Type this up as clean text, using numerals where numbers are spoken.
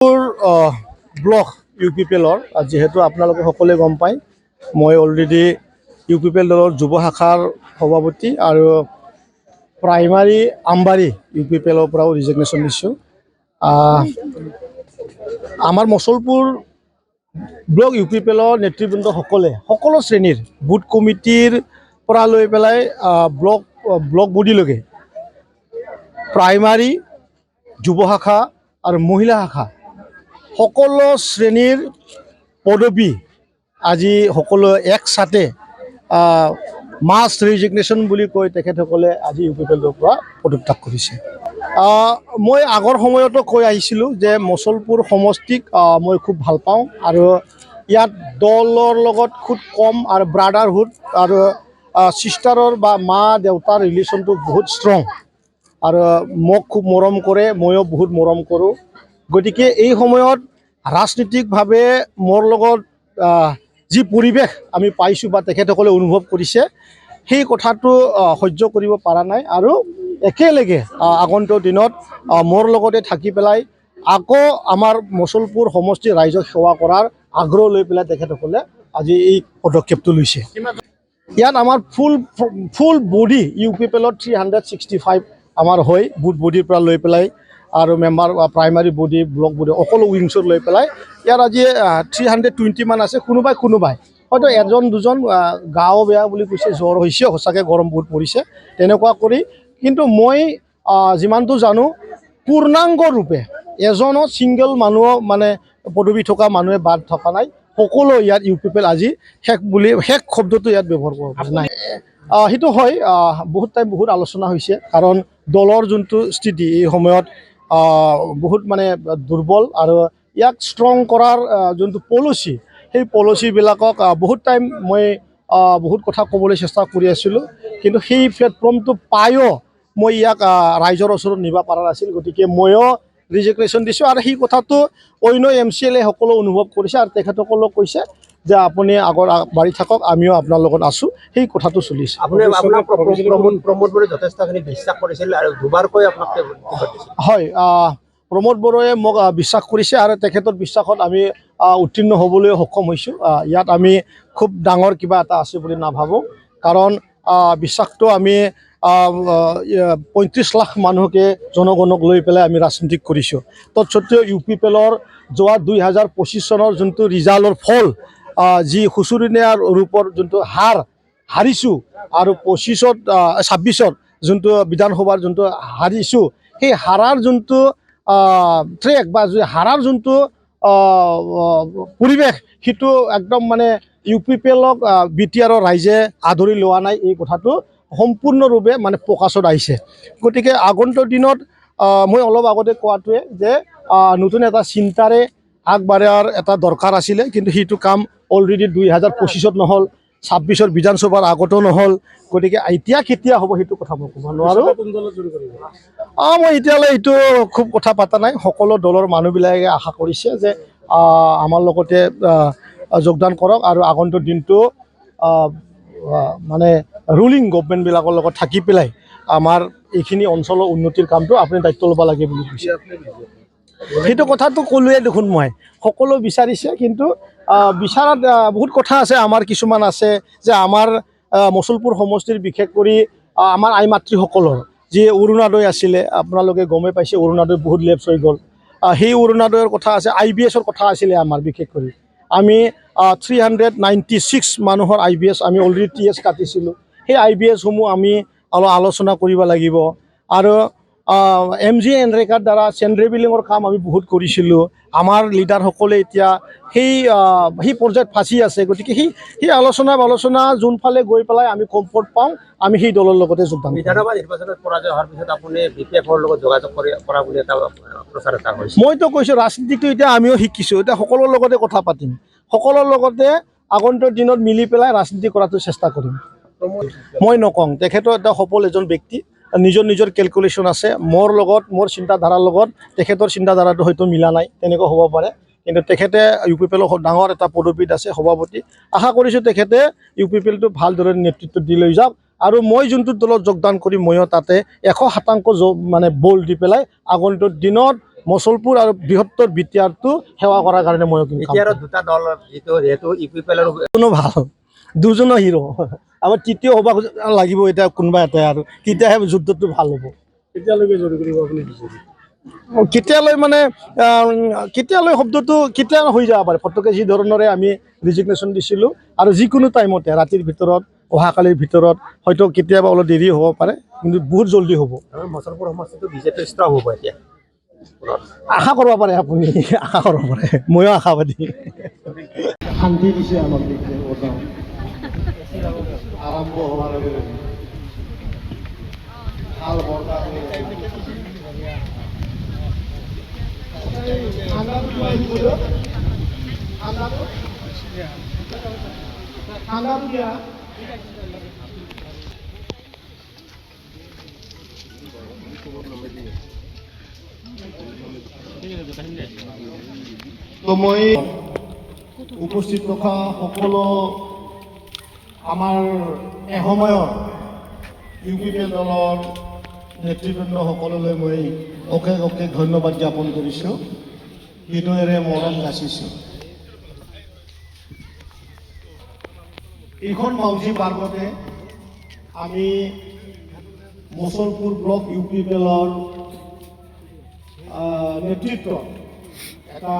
Block UPPL যেহেতু আপোনালোকে সকলোৱে গম পায় মই অলৰেডি UPPL দলৰ যুৱ শাখাৰ সভাপতি আৰু প্ৰাইমাৰী আমবাৰী UPPL পৰাও ৰিজিগনেশ্যন দিছোঁ। আমাৰ মছলপুৰ ব্লক UPPL নেতৃবৃন্দ সকলো শ্ৰেণীৰ বুথ কমিটিৰ পৰা লৈ পেলাই ব্লক বডিলৈকে প্ৰাইমাৰী যুৱ শাখা আৰু মহিলা শাখা সকলো শ্ৰেণীৰ পদবী আজি সকলো একসাথে মাছ ৰিজিগনেশ্যন বুলি কৈ তেখেতসকলে আজি UPPLৰ পৰা পদত্যাগ কৰিছে। মই আগৰ সময়তো কৈ আহিছিলোঁ যে মছলপুৰ সমষ্টিক মই খুব ভাল পাওঁ আৰু ইয়াত দলৰ লগত খুব কম আৰু ব্ৰাদাৰহুড আৰু ছিষ্টাৰৰ বা মা দেউতাৰ ৰিলেশ্যনটো বহুত ষ্ট্ৰং আৰু মোক খুব মৰম কৰে, ময়ো বহুত মৰম কৰোঁ। গতিকে এই সময়ত ৰাজনীতিকভাৱে মোৰ লগত যি পৰিৱেশ আমি পাইছোঁ বা তেখেতসকলে অনুভৱ কৰিছে সেই কথাটো সহ্য কৰিব পৰা নাই আৰু একেলগে আগন্তুক দিনত মোৰ লগতে থাকি পেলাই আকৌ আমাৰ মছলপুৰ সমষ্টিৰ ৰাইজক সেৱা কৰাৰ আগ্ৰহ লৈ পেলাই তেখেতসকলে আজি এই পদক্ষেপটো লৈছে। ইয়াত আমাৰ ফুল বডি UPPL 365 আমাৰ হয়, বুথ বডিৰ পৰা লৈ পেলাই আৰু member primary body block body সকলো উইংছত লৈ পেলাই ইয়াত আজি 320 মান আছে। কোনোবাই হয়তো এজন দুজন গাও বেয়া বুলি কৈছে, জ্বৰ হৈছে, সঁচাকৈ গৰম বহুত পৰিছে তেনেকুৱা কৰি, কিন্তু মই যিমানটো জানো পূৰ্ণাংগ ৰূপে এজনো ছিংগল মানুহ মানে পদবী থকা মানুহে বাদ থকা নাই। সকলো ইয়াত UPPL আজি শেষ শব্দটো ইয়াত ব্যৱহাৰ কৰা নাই। সেইটো হয়, বহুত আলোচনা হৈছে কাৰণ দলৰ যোনটো স্থিতি এই সময়ত বহুত মানে দুৰ্বল আৰু ইয়াক ষ্ট্ৰং কৰাৰ যোনটো পলিচি সেই পলিচিবিলাকক বহুত টাইম মই বহুত কথা ক'বলৈ চেষ্টা কৰি আছিলোঁ, কিন্তু সেই প্লেটফৰ্মটো পায়ো মই ইয়াক ৰাইজৰ ওচৰত নিব পৰা নাছিল। গতিকে ময়ো ৰিজিগনেশ্যন দিছোঁ আৰু সেই কথাটো অন্য MCLA সকলো অনুভৱ কৰিছে আৰু তেখেতসকলক কৈছে যে আপুনি আগৰ বাঢ়ি থাকক, আমিও আপোনাৰ লগত আছোঁ, সেই কথাটো চলিছে। প্ৰমোদ বড়োৱে যথেষ্টখিনি বিশ্বাস কৰিছিল আৰু দুবাৰকৈ আপোনাক হয়, প্ৰমোদ বড়োৱে মোক বিশ্বাস কৰিছে আৰু তেখেতৰ বিশ্বাসত আমি উত্তীৰ্ণ হ'বলৈ সক্ষম হৈছোঁ। ইয়াত আমি খুব ডাঙৰ কিবা এটা আছে বুলি নাভাবোঁ, কাৰণ বিশ্বাসটো আমি 35 লাখ মানুহকে জনগণক লৈ পেলাই আমি ৰাজনীতি কৰিছোঁ। তৎসত্ত্বেও UPPLৰ যোৱা 2025 চনৰ যোনটো ৰিজাল্টৰ ফল, যি শোচনীয় ৰূপৰ যোনটো হাৰিছোঁ আৰু 26-26ত যোনটো বিধানসভাৰ যোনটো হাৰিছোঁ, সেই হাৰাৰ যোনটো ট্ৰেক বা হাৰাৰ যোনটো পৰিৱেশ সেইটো একদম মানে UPPLক BTRৰ ৰাইজে আদৰি লোৱা নাই, এই কথাটো সম্পূৰ্ণৰূপে মানে প্ৰকাশত আহিছে। গতিকে আগন্তুক দিনত মই অলপ আগতে কোৱাটোৱে যে নতুন এটা চিন্তাৰে আগবাঢ়াৰ এটা দৰকাৰ আছিলে, কিন্তু সেইটো কাম অলৰেডি 2025ত নহ'ল, 26ৰ বিধানসভাৰ আগতো নহ'ল। গতিকে এতিয়া কেতিয়া হ'ব সেইটো কথা মই ক'ব নোৱাৰোঁ। মই এতিয়ালৈ এইটো খুব কথা পতা নাই। সকলো দলৰ মানুহবিলাকে আশা কৰিছে যে আমাৰ লগতে যোগদান কৰক আৰু আগন্তুক দিনটো মানে ৰুলিং গভমেণ্টবিলাকৰ লগত থাকি পেলাই আমাৰ এইখিনি অঞ্চলৰ উন্নতিৰ কামটো আপুনি দায়িত্ব ল'ব লাগে বুলি কৈছে। সেইটো কথাটো ক'লোৱে দেখোন, মই সকলো বিচাৰিছে, কিন্তু বিচাৰাত বহুত কথা আছে। আমাৰ কিছুমান আছে যে আমাৰ মছলপুৰ সমষ্টিৰ বিশেষ কৰি আমাৰ আই মাতৃসকলৰ যি অৰুণোদয় আছিলে, আপোনালোকে গমেই পাইছে অৰুণোদয় বহুত লেপছ হৈ গ'ল। সেই অৰুণোদয়ৰ কথা আছে, IBSৰ কথা আছিলে আমাৰ বিশেষ কৰি। আমি 396 মানুহৰ IBS আমি অলৰেডি TS কাটিছিলোঁ। সেই IBSসমূহ আমি অলপ আলোচনা কৰিব লাগিব আৰু MGNREGAৰ দ্বাৰা চেণ্ড্ৰে বিলিঙৰ কাম আমি বহুত কৰিছিলোঁ। আমাৰ লিডাৰসকলে এতিয়া সেই পৰ্যায়ত ফাঁচি আছে। গতিকে সেই আলোচনা যোনফালে গৈ পেলাই আমি কমফৰ্ট পাওঁ, আমি সেই দলৰ লগতে যোগদান কৰিম। বিধানসভা নিৰ্বাচনত পৰাজয় হোৱাৰ পিছত আপুনি BPFৰ লগত যোগাযোগ কৰা বুলি এটা প্ৰচাৰ এটা কৰিছে। মইতো কৈছোঁ ৰাজনীতিটো এতিয়া আমিও শিকিছোঁ, এতিয়া সকলোৰ লগতে কথা পাতিম, সকলোৰ লগতে আগন্তুক দিনত মিলি পেলাই ৰাজনীতি কৰাটো চেষ্টা কৰিম। মই নকওঁ, তেখেতৰ এটা সফল এজন ব্যক্তি, নিজৰ কেলকুলেশ্যন আছে। মোৰ লগত, মোৰ চিন্তাধাৰাৰ লগত তেখেতৰ চিন্তাধাৰাটো হয়তো মিলা নাই, তেনেকুৱা হ'ব পাৰে, কিন্তু তেখেতে UPPLৰ ডাঙৰ এটা পদবীত আছে, সভাপতি। আশা কৰিছোঁ তেখেতে UPPLটো ভালদৰে নেতৃত্ব দি লৈ যাওক আৰু মই যোনটো দলত যোগদান কৰিম ময়ো তাতে 100% মানে বল দি পেলাই আগন্তুক দিনত মচলপুৰ আৰু বৃহত্তৰ বিটিআৰটো সেৱা কৰাৰ কাৰণে মই কিন্তু কাম এতিয়া আৰু কৰিম। দুটা দল যিহেতু ইউপিপিএলৰ দুজনো ভাল, দুজনো হিৰো। আমাৰ তৃতীয় হ'ব লাগিব এতিয়া কোনোবা এটাই আৰু তেতিয়াহে যুদ্ধটো ভাল হ'ব। কেতিয়ালৈকে জড়িত কৰিব আপুনি বিচাৰে? কেতিয়ালৈ মানে কেতিয়ালৈ শব্দটো কেতিয়া হৈ যাব পাৰে ফটকে যি ধৰণৰে আমি ৰিজিগনেশ্যন দিছিলোঁ আৰু যিকোনো টাইমতে ৰাতিৰ ভিতৰত অহাকালিৰ ভিতৰত হয়তো কেতিয়াবা অলপ দেৰি হ'ব পাৰে কিন্তু বহুত জলদি হ'ব। আৰু মচলপুৰ সমষ্টিটো বিজেপিৰ ষ্ট্ৰং হ'ব এতিয়া আশা কৰিব পাৰে আপুনি, আশা কৰিব পাৰে, ময়ো আশাবাদী। শান্তি দিছে আমাক আৰম্ভ হোৱাৰ লগে লগে ভাল বৰষুণ তো মই উপস্থিত থকা সকলো আমাৰ এসময়ৰ ইউপিপিএল দলৰ নেতৃবৃন্দ সকললৈ মই অশেষ অশেষ ধন্যবাদ জ্ঞাপন কৰিছোঁ, হৃদয়েৰে মৰম যাচিছোঁ। এইখন মাউজী পাৰ্কতে আমি মচলপুৰ ব্লক ইউপিপিএলৰ নেতৃত্বত এটা